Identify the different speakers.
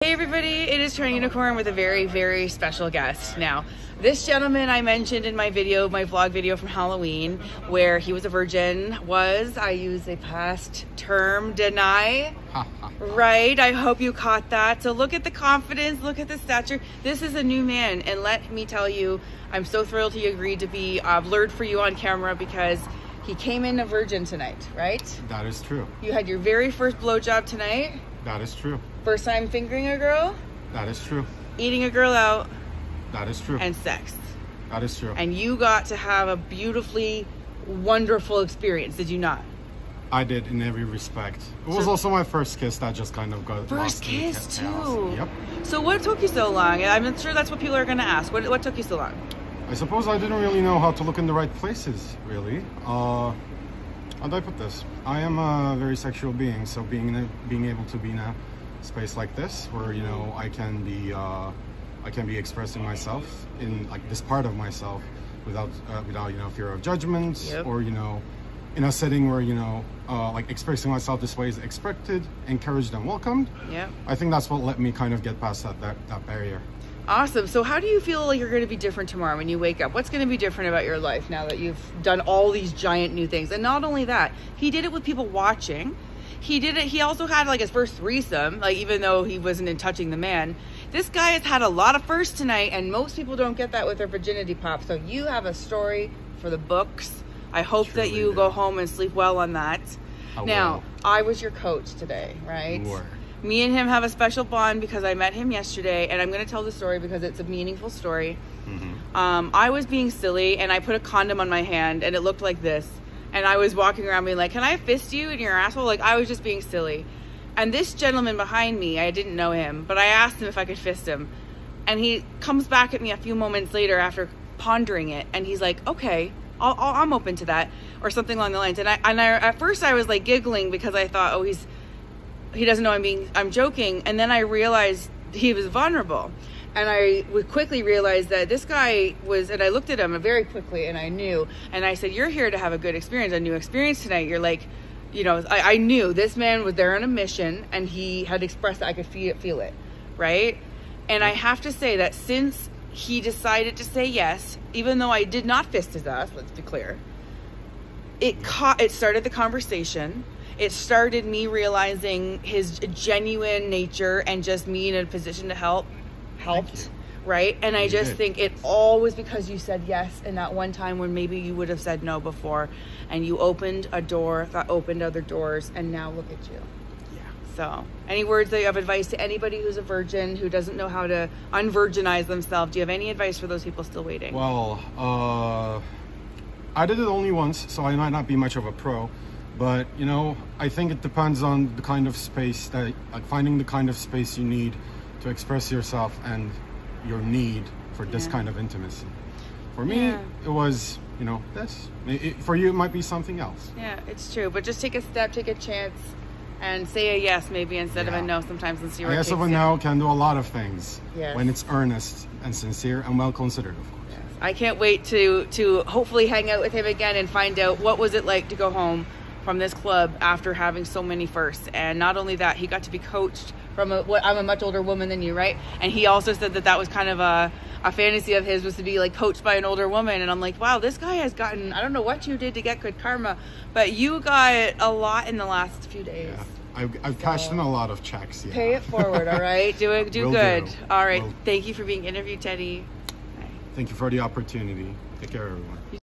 Speaker 1: Hey everybody, it is TorontoUnicorn with a very, very special guest. Now, this gentleman I mentioned in my video, my vlog video from Halloween, where he was a virgin, I use a past term, deny, right? I hope you caught that. So look at the confidence, look at the stature. This is a new man, and let me tell you, I'm so thrilled he agreed to be blurred for you on camera because he came in a virgin tonight, right?
Speaker 2: That is true.
Speaker 1: You had your very first blowjob tonight.
Speaker 2: That is true.
Speaker 1: First time fingering a girl.
Speaker 2: That is true.
Speaker 1: Eating a girl out.
Speaker 2: That is true.
Speaker 1: And sex.
Speaker 2: That is true.
Speaker 1: And you got to have a beautifully wonderful experience, did you not?
Speaker 2: I did, in every respect. It was also my first kiss that just kind of got
Speaker 1: first kiss too.
Speaker 2: Yep.
Speaker 1: So what took you so long? I'm sure that's what people are going to ask. What took you so long?
Speaker 2: I suppose I didn't really know how to look in the right places, really. How do I put this? I am a very sexual being, so being able to be in a space like this, where I can be expressing myself in like this part of myself without fear of judgment. Yep. Or in a setting where like expressing myself this way is expected, encouraged, and welcomed. Yeah. I think that's what let me kind of get past that barrier.
Speaker 1: Awesome. So how do you feel like you're going to be different tomorrow when you wake up? What's going to be different about your life now that you've done all these giant new things? And not only that, he did it with people watching. He also had like his first threesome, like even though he wasn't in touching the man. This guy has had a lot of firsts tonight, and most people don't get that with their virginity pop. So you have a story for the books. I hope that you go home and sleep well on that. Now, I was your coach today, right? You were. Me and him have a special bond because I met him yesterday, and I'm going to tell the story because it's a meaningful story. Mm-hmm. I was being silly, and I put a condom on my hand, and it looked like this. And I was walking around being like, can I fist you in your asshole? Like, I was just being silly. And this gentleman behind me, I didn't know him, but I asked him if I could fist him. And he comes back at me a few moments later after pondering it, and he's like, okay, I'm open to that, or something along the lines. And I at first I was like giggling because I thought, oh, he doesn't know I'm joking. And then I realized he was vulnerable. And I would quickly realize that this guy was, and I looked at him very quickly and I knew, and I said, you're here to have a good experience, a new experience tonight. You're like, I knew this man was there on a mission, and he had expressed that I could feel it, right? And I have to say that since he decided to say yes, even though I did not fist his ass, let's be clear, it started the conversation. It started me realizing his genuine nature and just me in a position to helped, right? And I just think it all was because you said yes in that one time when maybe you would have said no before, and you opened a door that opened other doors, and now look at you. Yeah. So any words that you have advice to anybody who's a virgin, who doesn't know how to unvirginize themselves? Do you have any advice for those people still waiting?
Speaker 2: Well, I did it only once, so I might not be much of a pro. But, I think it depends on the kind of space finding the kind of space you need to express yourself and your need for this kind of intimacy. For me, it was, this. For you, it might be something else.
Speaker 1: Yeah, it's true. But just take a step, take a chance, and say a yes maybe instead of a no sometimes, and see where it takes you. A yes of a no can do a lot of things when it's earnest and sincere and well considered, of course. Yes. I can't wait to hopefully hang out with him again and find out what was it like to go home from this club after having so many firsts. And not only that, he got to be coached from I'm a much older woman than you, right? And he also said that was kind of a fantasy of his, was to be like coached by an older woman. And I'm like, wow, this guy has gotten, I don't know what you did to get good karma, but you got a lot in the last few days.
Speaker 2: Yeah. I've cashed in a lot of checks. Yeah.
Speaker 1: Pay it forward, all right? Do good. All right. Thank you for being interviewed, Teddy.
Speaker 2: Bye. Thank you for the opportunity. Take care, everyone.